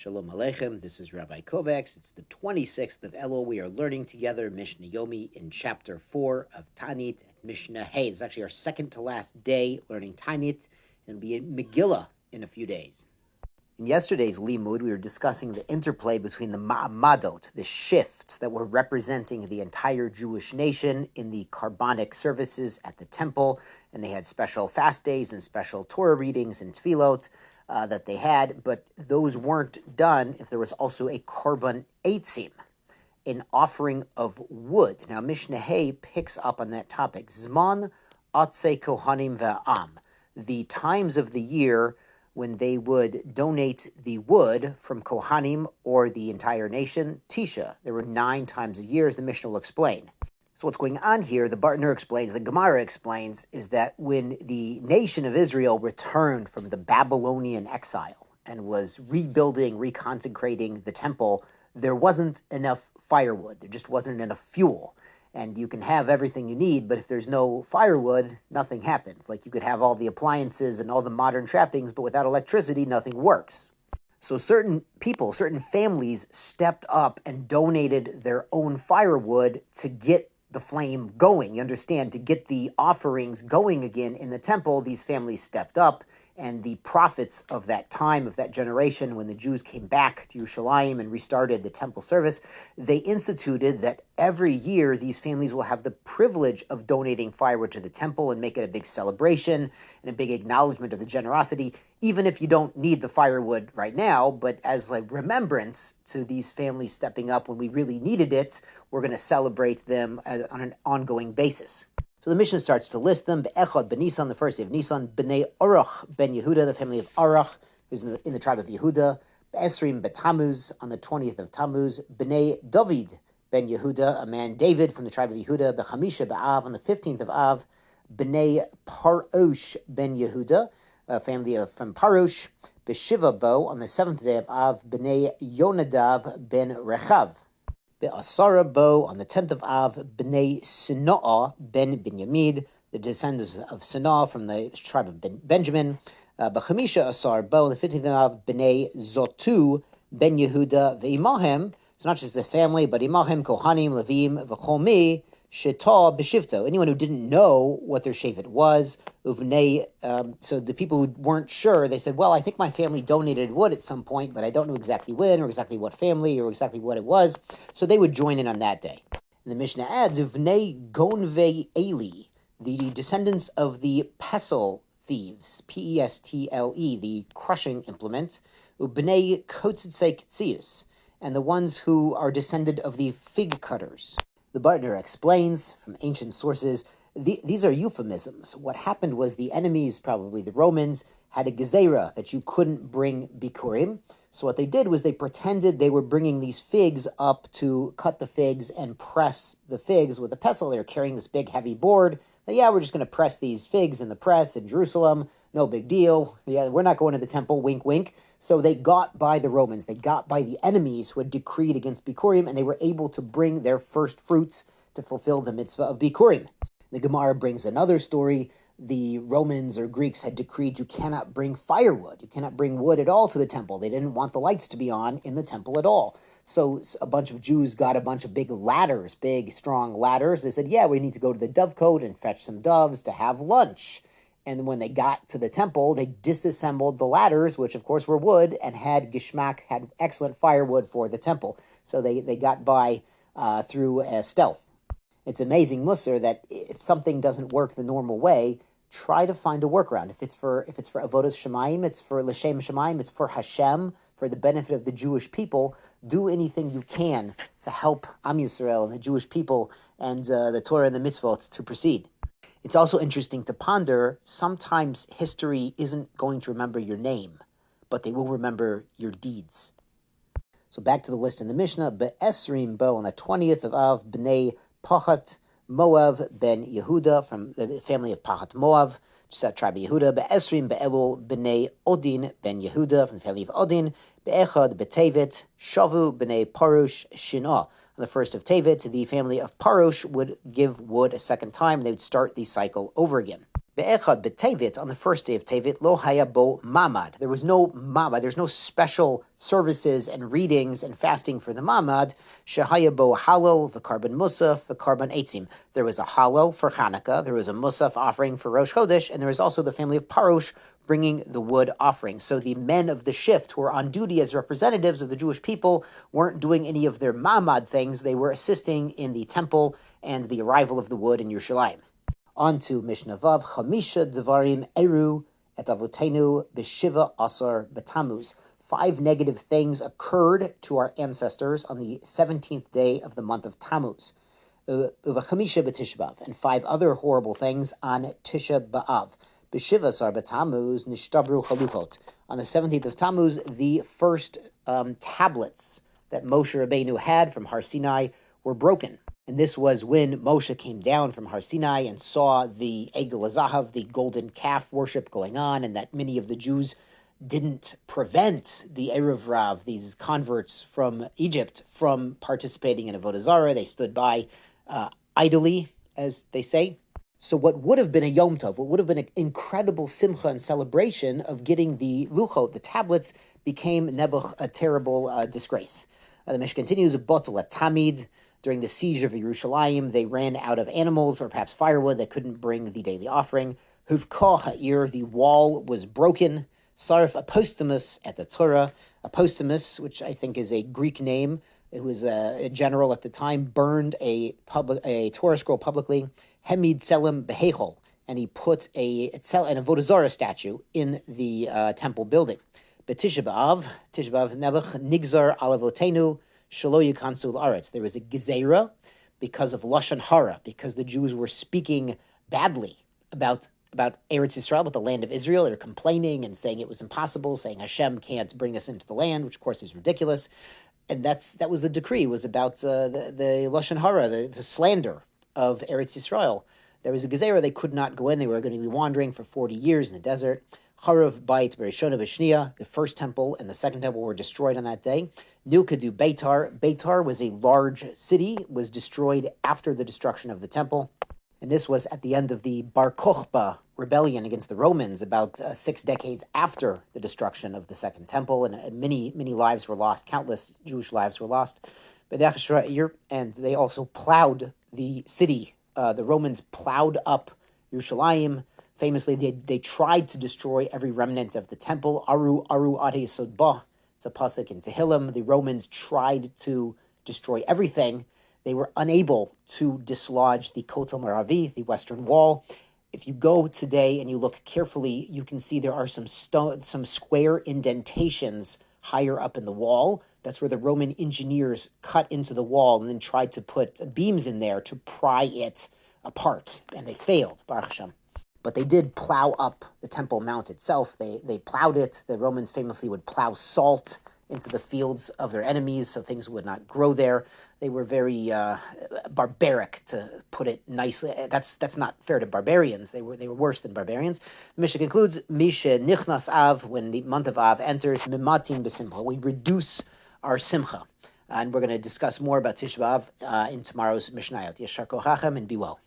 Shalom Aleichem, this is Rabbi Kovacs. It's the 26th of Elul. We are learning together Mishnah Yomi in chapter 4 of Taanit at Mishnah Hey. It's actually our second to last day learning Taanit, and it'll be in Megillah in a few days. In yesterday's limud, we were discussing the interplay between the ma'amadot, the shifts that were representing the entire Jewish nation in the carbonic services at the temple, and they had special fast days and special Torah readings and tefillot that they had, but those weren't done if there was also a korban eitzim, an offering of wood. Now, Mishnah Hey picks up on that topic. Zman atzei kohanim ve'am, the times of the year when they would donate the wood from Kohanim or the entire nation, Tisha. There were 9 times a year, as the Mishnah will explain. So what's going on here, the Bartner explains, the Gemara explains, is that when the nation of Israel returned from the Babylonian exile and was rebuilding, reconsecrating the temple, there wasn't enough firewood. There just wasn't enough fuel. And you can have everything you need, but if there's no firewood, nothing happens. Like you could have all the appliances and all the modern trappings, but without electricity, nothing works. So certain people, certain families stepped up and donated their own firewood to get the flame going. You understand, to get the offerings going again in the temple, these families stepped up, and the prophets of that time, of that generation, when the Jews came back to Yerushalayim and restarted the temple service, they instituted that every year these families will have the privilege of donating firewood to the temple and make it a big celebration and a big acknowledgement of the generosity, even if you don't need the firewood right now, but as like remembrance to these families stepping up when we really needed it, we're going to celebrate them on an ongoing basis. So the Mishnah starts to list them. Be'echad ben Nisan, the first day of Nisan. B'nei Arach ben Yehuda, the family of Arach, who's in the tribe of Yehuda. Be'esrim beTammuz, on the 20th of Tammuz. B'nei David ben Yehuda, a man David from the tribe of Yehuda. Be'chamisha be'av, on the 15th of Av. B'nei Parosh ben Yehuda, a family from Parosh. Be'shiva bo, on the 7th day of Av. B'nei Yonadav ben Rechav. Be'asara bo, on the 10th of Av, B'nei Sinoah ben Binyamid, the descendants of Sinah from the tribe of Benjamin. B'chamisha asar bo, on the 15th of Av, B'nei Zotu ben Yehuda ve'imahem. It's not just the family, but imahem kohanim levim v'chomi sheta b'shivto. Anyone who didn't know what their shevet was, uvnei. So the people who weren't sure, they said, well, I think my family donated wood at some point, but I don't know exactly when or exactly what family or exactly what it was. So they would join in on that day. And the Mishnah adds, uvnei gonvei eli, the descendants of the pestle thieves, Pestle, the crushing implement, ubnei kotzitzei ktzius, and the ones who are descended of the fig cutters. The Bartner explains from ancient sources, these are euphemisms. What happened was the enemies, probably the Romans, had a gezerah that you couldn't bring bikurim. So what they did was they pretended they were bringing these figs up to cut the figs and press the figs with a pestle. They were carrying this big heavy board. We're just going to press these figs in the press in Jerusalem. No big deal. We're not going to the temple. Wink, wink. So they got by the Romans. They got by the enemies who had decreed against Bikurim, and they were able to bring their first fruits to fulfill the mitzvah of Bikurim. The Gemara brings another story. The Romans or Greeks had decreed you cannot bring firewood. You cannot bring wood at all to the temple. They didn't want the lights to be on in the temple at all. So a bunch of Jews got a bunch of big ladders, big, strong ladders. They said, we need to go to the dovecote and fetch some doves to have lunch. And when they got to the temple, they disassembled the ladders, which of course were wood, and had gishmak, had excellent firewood for the temple. So they got by through stealth. It's amazing, Musar, that if something doesn't work the normal way, try to find a workaround. If it's for avodas shemayim, it's for l'shem shemayim, it's for Hashem, for the benefit of the Jewish people. Do anything you can to help Am Yisrael and the Jewish people and the Torah and the mitzvot to proceed. It's also interesting to ponder, sometimes history isn't going to remember your name, but they will remember your deeds. So back to the list in the Mishnah, Be'esrim bo, on the 20th of Av, B'nei Pahat Moav ben Yehuda, from the family of Pahat Moav, which is that tribe of Yehuda. Be'esrim be'elul B'nei Odin ben Yehuda, from the family of Odin. Be'echad be'tevet Shavu B'nei Parush Shinah. On the first of Tevet, the family of Parosh would give wood a second time, and they would start the cycle over again. Be'echad b'Tevet, on the first day of Tevet, lo haya bo mamad. There was no mamad. There's no special services and readings and fasting for the mamad. Shehaya bo halal v'karban musaf v'karban eitzim. There was a halal for Hanukkah. There was a musaf offering for Rosh Chodesh, and there was also the family of Parosh bringing the wood offering. So the men of the shift who were on duty as representatives of the Jewish people weren't doing any of their mamad things. They were assisting in the temple and the arrival of the wood in Yerushalayim. On to Mishnah Vav, Chamisha Devarim Eru et Avotenu B'Shiva Asar B'Tamuz. 5 negative things occurred to our ancestors on the 17th day of the month of Tammuz. Uvachamisha B'Tisha B'Av, and 5 other horrible things on Tisha B'Av. B'Shiva Asar B'Tamuz Nishtabru Chaluchot. On the 17th of Tammuz, the first tablets that Moshe Rabbeinu had from Har Sinai were broken. And this was when Moshe came down from Har Sinai and saw the Egel Zahav, the golden calf worship going on, and that many of the Jews didn't prevent the Erev Rav, these converts from Egypt, from participating in Avodah Zarah. They stood by idly, as they say. So what would have been a Yom Tov, what would have been an incredible simcha and celebration of getting the luchot, the tablets, became Nebuch a terrible disgrace. The Mishnah continues, Botel at Tamid. During the siege of Yerushalayim, they ran out of animals or perhaps firewood. They couldn't bring the daily offering. Huvkah ha'ir, the wall was broken. Sarf Apostomus at the Torah. Apostomus, which I think is a Greek name, it was a general at the time, burned a Torah scroll publicly. Hemid Selim Behechol, and he put an Avodah Zarah statue in the temple building. But Tisha B'Av Nebuch Nigzar Alavotenu. Shalo Yikansul Aretz. There was a gezerah because of Lashon Hara, because the Jews were speaking badly about Eretz Yisrael, about the land of Israel. They were complaining and saying it was impossible, saying Hashem can't bring us into the land, which of course is ridiculous. And that was the decree, was about the Lashon Hara, the slander of Eretz Yisrael. There was a gezerah, they could not go in. They were going to be wandering for 40 years in the desert. Harav Bait Bereshona V'Shnia, the first temple and the second temple were destroyed on that day. Nilkadu Beitar. Beitar was a large city, was destroyed after the destruction of the temple. And this was at the end of the Bar Kokhba rebellion against the Romans, about 6 decades after the destruction of the second temple. And many lives were lost, countless Jewish lives were lost. And they also plowed the city. The Romans plowed up Yerushalayim. Famously, they tried to destroy every remnant of the temple. Aru Ade Sodba. It's a pasuk in Tehillim. The Romans tried to destroy everything. They were unable to dislodge the Kotel Maravi, the western wall. If you go today and you look carefully, you can see there are some square indentations higher up in the wall. That's where the Roman engineers cut into the wall and then tried to put beams in there to pry it apart. And they failed, Baruch Hashem. But they did plow up the Temple Mount itself. They plowed it. The Romans famously would plow salt into the fields of their enemies so things would not grow there. They were very barbaric, to put it nicely. That's not fair to barbarians. They were worse than barbarians. The Mishnah concludes, Misha Nichnas Av, when the month of Av enters, Mimatin B'Simcha. We reduce our Simcha. And we're going to discuss more about Tisha B'Av in tomorrow's Mishnayot. Yeshar Kochachem, and be well.